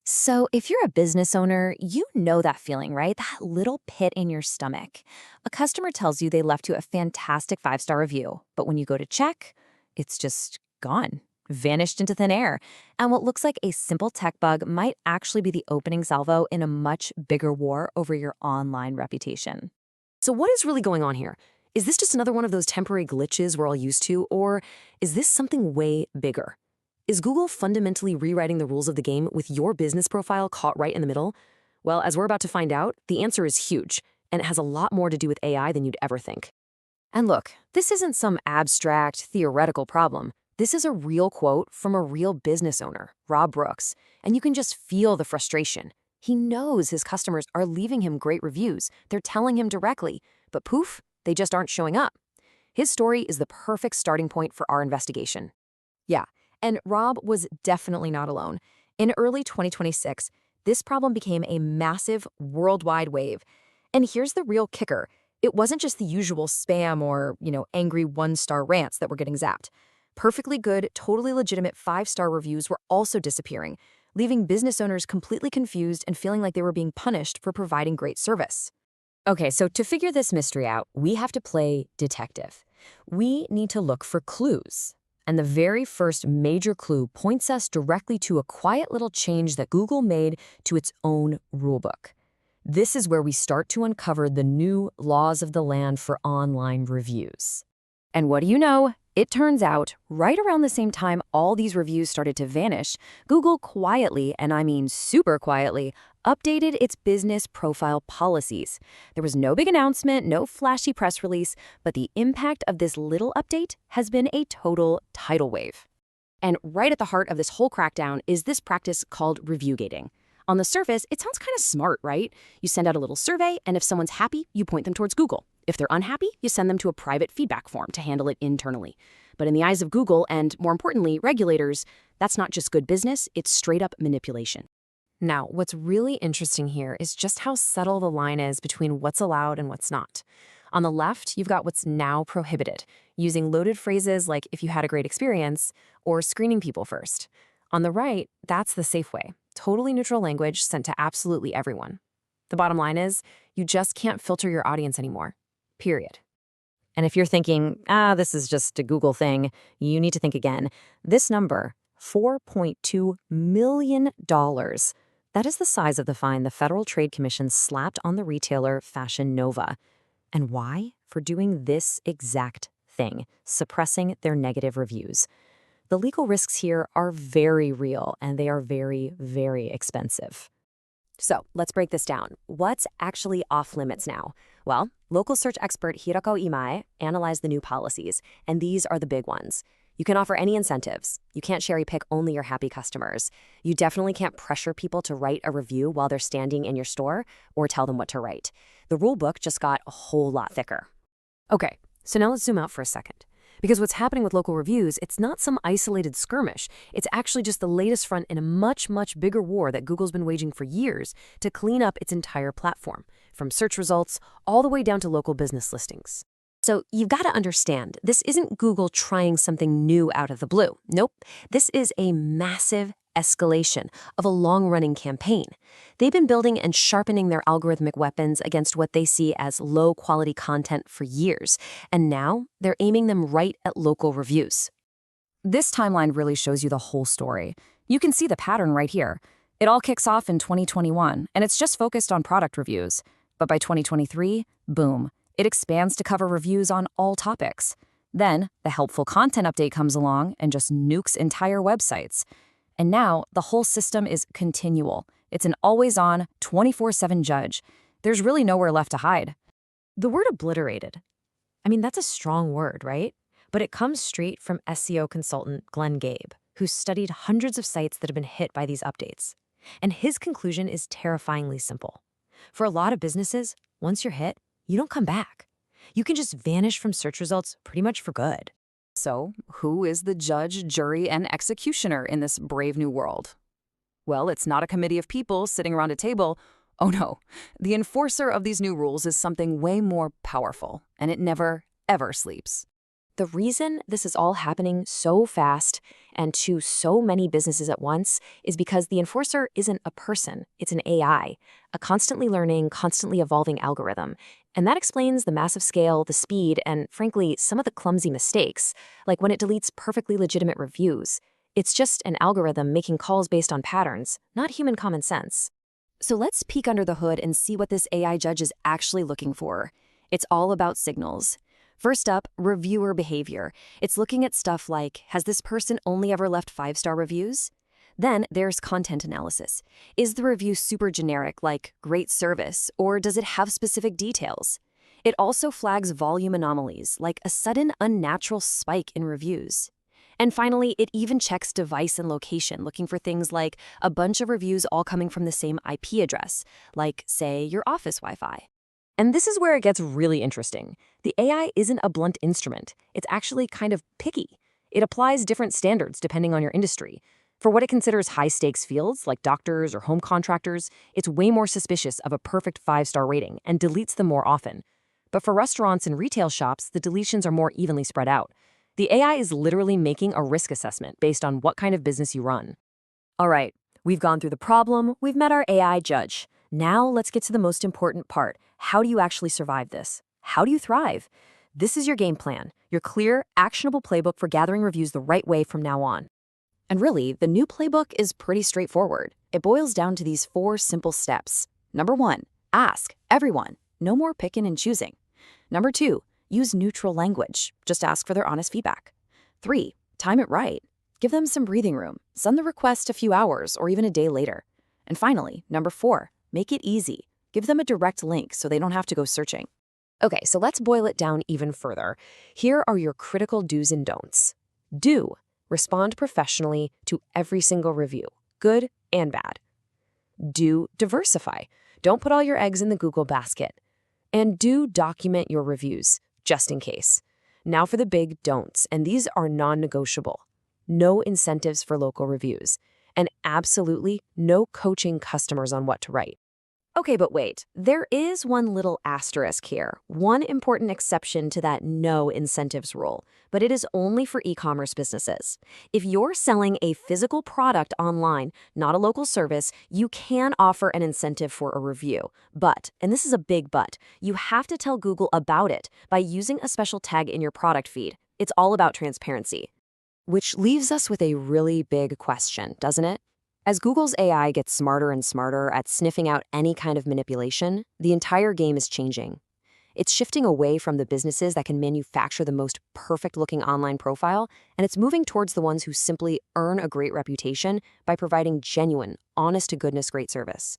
So, if you're a business owner, you know that feeling, right? That little pit in your stomach. A customer tells you they left you a fantastic 5-star review, but when you go to check, it's just gone, vanished into thin air. And what looks like a simple tech bug might actually be the opening salvo in a much bigger war over your online reputation. So what is really going on here? Is this just another one of those temporary glitches we're all used to, or is this something way bigger? Is Google fundamentally rewriting the rules of the game with your business profile caught right in the middle? Well, as we're about to find out, the answer is huge, and it has a lot more to do with AI than you'd ever think. And look, this isn't some abstract, theoretical problem. This is a real quote from a real business owner, Rob Brooks, and you can just feel the frustration. He knows his customers are leaving him great reviews. They're telling him directly, but poof, they just aren't showing up. His story is the perfect starting point for our investigation. Yeah, and Rob was definitely not alone. In early 2026, this problem became a massive worldwide wave. And here's the real kicker. It wasn't just the usual spam or, angry one-star rants that were getting zapped. Perfectly good, totally legitimate 5-star reviews were also disappearing, leaving business owners completely confused and feeling like they were being punished for providing great service. Okay, so to figure this mystery out, we have to play detective. We need to look for clues. And the very first major clue points us directly to a quiet little change that Google made to its own rulebook. This is where we start to uncover the new laws of the land for online reviews. And what do you know? It turns out, right around the same time all these reviews started to vanish, Google quietly, and I mean super quietly, updated its business profile policies. There was no big announcement, no flashy press release, but the impact of this little update has been a total tidal wave. And right at the heart of this whole crackdown is this practice called review gating. On the surface, it sounds kind of smart, right? You send out a little survey, and if someone's happy, you point them towards Google. If they're unhappy, you send them to a private feedback form to handle it internally. But in the eyes of Google and, more importantly, regulators, that's not just good business, it's straight-up manipulation. Now, what's really interesting here is just how subtle the line is between what's allowed and what's not. On the left, you've got what's now prohibited, using loaded phrases like "if you had a great experience" or screening people first. On the right, that's the safe way, totally neutral language sent to absolutely everyone. The bottom line is, you just can't filter your audience anymore. Period. And if you're thinking, this is just a Google thing, you need to think again. This number, $4.2 million, that is the size of the fine the Federal Trade Commission slapped on the retailer Fashion Nova. And why? For doing this exact thing, suppressing their negative reviews. The legal risks here are very real, and they are very, very expensive. So let's break this down. What's actually off limits now? Well, local search expert Hirako Imae analyzed the new policies, and these are the big ones. You can offer any incentives. You can't cherry pick only your happy customers. You definitely can't pressure people to write a review while they're standing in your store or tell them what to write. The rule book just got a whole lot thicker. Okay, so now let's zoom out for a second. Because what's happening with local reviews, it's not some isolated skirmish. It's actually just the latest front in a much, much bigger war that Google's been waging for years to clean up its entire platform, from search results all the way down to local business listings. So you've got to understand, this isn't Google trying something new out of the blue. Nope, this is a massive escalation of a long-running campaign. They've been building and sharpening their algorithmic weapons against what they see as low-quality content for years, and now they're aiming them right at local reviews. This timeline really shows you the whole story. You can see the pattern right here. It all kicks off in 2021, and it's just focused on product reviews. But by 2023, boom, it expands to cover reviews on all topics. Then, the helpful content update comes along and just nukes entire websites. And now, the whole system is continual. It's an always-on, 24/7 judge. There's really nowhere left to hide. The word obliterated, that's a strong word, right? But it comes straight from SEO consultant Glenn Gabe, who studied hundreds of sites that have been hit by these updates. And his conclusion is terrifyingly simple. For a lot of businesses, once you're hit, you don't come back. You can just vanish from search results pretty much for good. So, who is the judge, jury, and executioner in this brave new world? Well, it's not a committee of people sitting around a table. Oh no, the enforcer of these new rules is something way more powerful, and it never, ever sleeps. The reason this is all happening so fast and to so many businesses at once is because the enforcer isn't a person, it's an AI, a constantly learning, constantly evolving algorithm. And that explains the massive scale, the speed, and frankly, some of the clumsy mistakes, like when it deletes perfectly legitimate reviews. It's just an algorithm making calls based on patterns, not human common sense. So let's peek under the hood and see what this AI judge is actually looking for. It's all about signals. First up, reviewer behavior. It's looking at stuff like, has this person only ever left 5-star reviews? Then there's content analysis. Is the review super generic, like great service, or does it have specific details? It also flags volume anomalies, like a sudden unnatural spike in reviews. And finally, it even checks device and location, looking for things like a bunch of reviews all coming from the same IP address, like, say, your office Wi-Fi. And this is where it gets really interesting. The AI isn't a blunt instrument. It's actually kind of picky. It applies different standards depending on your industry. For what it considers high-stakes fields, like doctors or home contractors, it's way more suspicious of a perfect 5-star rating and deletes them more often. But for restaurants and retail shops, the deletions are more evenly spread out. The AI is literally making a risk assessment based on what kind of business you run. All right, we've gone through the problem, we've met our AI judge. Now let's get to the most important part. How do you actually survive this? How do you thrive? This is your game plan, your clear, actionable playbook for gathering reviews the right way from now on. And really, the new playbook is pretty straightforward. It boils down to these 4 simple steps. Number 1, ask everyone. No more picking and choosing. Number 2, use neutral language. Just ask for their honest feedback. 3, time it right. Give them some breathing room. Send the request a few hours or even a day later. And finally, number 4, make it easy. Give them a direct link so they don't have to go searching. Okay, so let's boil it down even further. Here are your critical do's and don'ts. Do. Respond professionally to every single review, good and bad. Do. Diversify. Don't put all your eggs in the Google basket. And do document your reviews, just in case. Now for the big don'ts, and these are non-negotiable. No incentives for local reviews, and absolutely no coaching customers on what to write. Okay, but wait, there is one little asterisk here, one important exception to that no incentives rule, but it is only for e-commerce businesses. If you're selling a physical product online, not a local service, you can offer an incentive for a review. But, and this is a big but, you have to tell Google about it by using a special tag in your product feed. It's all about transparency. Which leaves us with a really big question, doesn't it? As Google's AI gets smarter and smarter at sniffing out any kind of manipulation, the entire game is changing. It's shifting away from the businesses that can manufacture the most perfect-looking online profile, and it's moving towards the ones who simply earn a great reputation by providing genuine, honest-to-goodness great service.